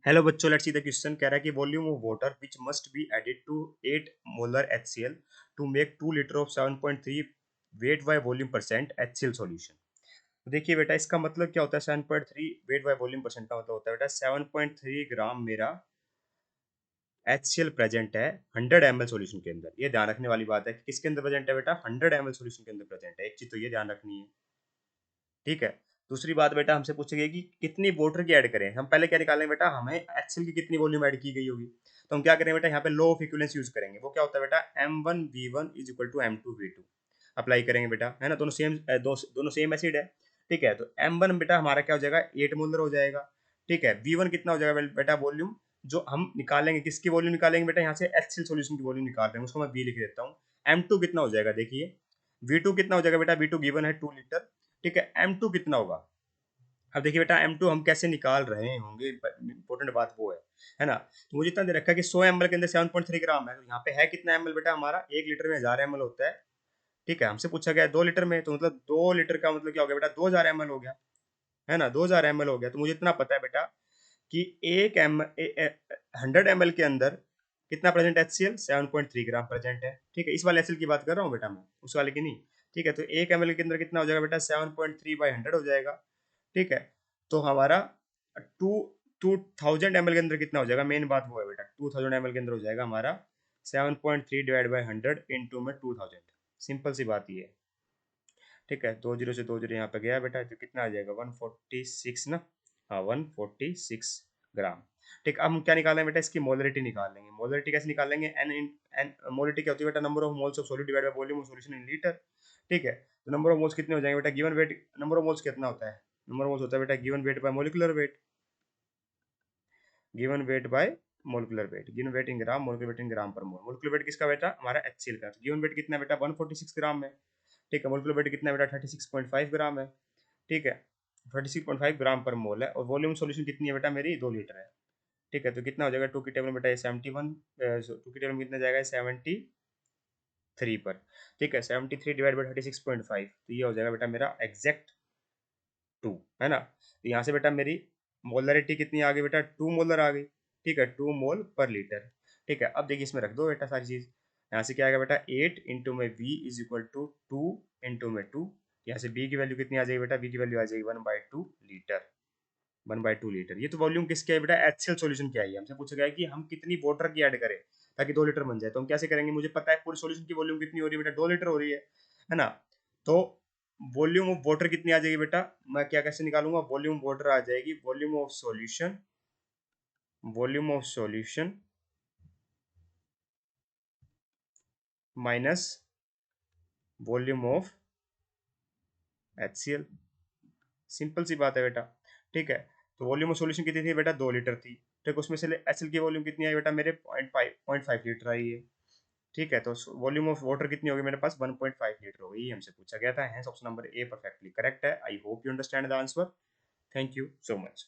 Hello बच्चों, let's see the question. कह रहा है कि volume of water which must be added to 8 molar HCl to make 2 litre of 7.3 weight by volume percent HCl solution. तो देखिए बेटा, इसका मतलब क्या होता है? 7.3 वेट बाय वॉल्यूम परसेंट का मतलब होता है बेटा 7.3 ग्राम मेरा HCl प्रेजेंट है 100 ml सॉल्यूशन के अंदर। ये ध्यान रखने वाली बात है कि किसके अंदर प्रेजेंट है बेटा? 100 ml सॉल्यूशन के अंदर प्रेजेंट है। एक चीज तो ये ध्यान रखनी है, ठीक है। दूसरी बात बेटा, हमसे पूछेगी कि कितनी वाटर की ऐड करें। हम पहले क्या निकालेंगे बेटा? हमें एक्सेल की कितनी वॉल्यूम ऐड की गई होगी। तो हम क्या करेंगे बेटा? यहाँ पे लॉ ऑफ इक्विवेलेंस यूज करेंगे। वो क्या होता है बेटा? M1V1 is equal to M2V2 apply करेंगे बेटा, है ना। दोनों सेम एसिड है, ठीक है। तो M1 बेटा हमारा क्या हो जाएगा? 8 मोलर हो जाएगा, ठीक है। V1 कितना हो जाएगा बेटा? वॉल्यूम जो हम निकालेंगे, किसकी वॉल्यूम निकालेंगे बेटा? यहाँ से एक्सेल सॉल्यूशन की वॉल्यूम निकाल रहे हैं, उसको मैं V लिख देता हूँ। M2 कितना हो जाएगा? देखिए V2 कितना हो जाएगा बेटा? V2 गिवन है 2 लीटर, ठीक है। M2 कितना होगा? अब देखिए बेटा, M2 हम कैसे निकाल रहे होंगे, इंपॉर्टेंट बात वो है ना। तो मुझे इतना दे रखा है कि 100 ml के अंदर 7.3 ग्राम है। तो यहाँ पे है कितना ml बेटा? हमारा 1 लीटर में 1000 ml होता है, ठीक है। हमसे पूछा गया है 2 लीटर में, तो मतलब 2 लीटर का मतलब क्या हो गया बेटा? 2000 ml हो गया, है ना। 2000 ml हो गया। तो मुझे इतना पता है बेटा कि 100 ml के अंदर कितना प्रेजेंट HCl? 7.3 ग्राम प्रेजेंट है, ठीक है। इस वाले HCl की बात कर रहा हूँ बेटा मैं, उस वाले की नहीं, ठीक है। तो 1 ml के अंदर कितना हो जाएगा बेटा? 7.3/100 हो जाएगा, ठीक है। तो हमारा टू 2000 ml के अंदर कितना हो जाएगा? मेन बात वो है बेटा, 2000 ml के अंदर हो जाएगा हमारा 7.3 डिवाइड बाई 100 इंटू में 2000। सिंपल सी बात ये है, ठीक है। 20 से 20 यहाँ पे गया बेटा, तो कितना आ जाएगा? 146 ना, हाँ 146 ग्राम, ठीक। अब हम क्या निकालेंगे बेटा? इसकी मोलरिटी निकाल लेंगे। मोलरिटी कैसे निकालेंगे? एन मोलरिटी क्या होती है बेटा? Number of moles of solute divide by volume of solution in litre, ठीक है। तो नंबर ऑफ मोल्स कितने हो जाएंगे बेटा? Given weight, number of moles कितना होता है? नंबर ऑफ मोल्स होता है बेटा given weight by molecular weight, given weight by molecular weight, given weight in gram, molecular weight in gram per mole. Molecular weight किसका बेटा? हमारा HCl का। तो गिवन वेट कितना है बेटा? 146 ग्राम है, ठीक है। मोलिकुलर वेट कितना है बेटा? 36.5 ग्राम है, ठीक है। 36.5 ग्राम पर मोल है। और वॉल्यूम सॉल्यूशन कितनी है बेटा? मेरी 2 लीटर है, ठीक है। तो कितना हो जाएगा? टू की टेबल में बेटा? 71, टू की टेबल में कितना जाएगा? 73 पर, ठीक है। 73 डिवाइड बाई 36.5, तो ये हो जाएगा बेटा मेरा एग्जैक्ट 2, है ना। तो यहाँ से बेटा मेरी मोलरिटी कितनी आ गई बेटा? 2 मोलर आ गई, ठीक है। 2 मोल पर लीटर, ठीक है। अब देखिए इसमें रख दो बेटा सारी चीज। यहाँ से क्या आएगा बेटा? 8 इंटू में V is equal to 2 into में 2। यहाँ से B की वैल्यू कितनी आ जाएगी बेटा? B की वैल्यू आ जाएगी 1/2 लीटर, 1/2 लीटर। ये तो वॉल्यूम किसके है बेटा? HCl सॉल्यूशन की आई है। हमसे पूछा गया है कि हम कितनी वाटर की ऐड करें ताकि 2 लीटर बन जाए। तो हम कैसे करेंगे? मुझे पता है पूरे सॉल्यूशन की वॉल्यूम कितनी हो रही है बेटा? 2 लीटर हो रही है ना। तो वॉल्यूम ऑफ वाटर कितनी आ जाएगी बेटा? मैं क्या कैसे निकालूंगा? वॉल्यूम वाटर आ जाएगी volume of solution, volume of solution minus volume of HCl। Simple सी बात है बेटा, ठीक है। तो वॉल्यूम ऑफ सॉल्यूशन कितनी थी बेटा? 2 लीटर थी, ठीक। उसमें से HCl की वॉल्यूम कितनी आई बेटा? मेरे 0.5 लीटर आई है, ठीक है। तो वॉल्यूम ऑफ वाटर कितनी होगी मेरे पास? 1.5 लीटर होगी। ये हमसे पूछा गया था, hence option number A perfectly correct है। I hope you understand the answer. Thank you so much.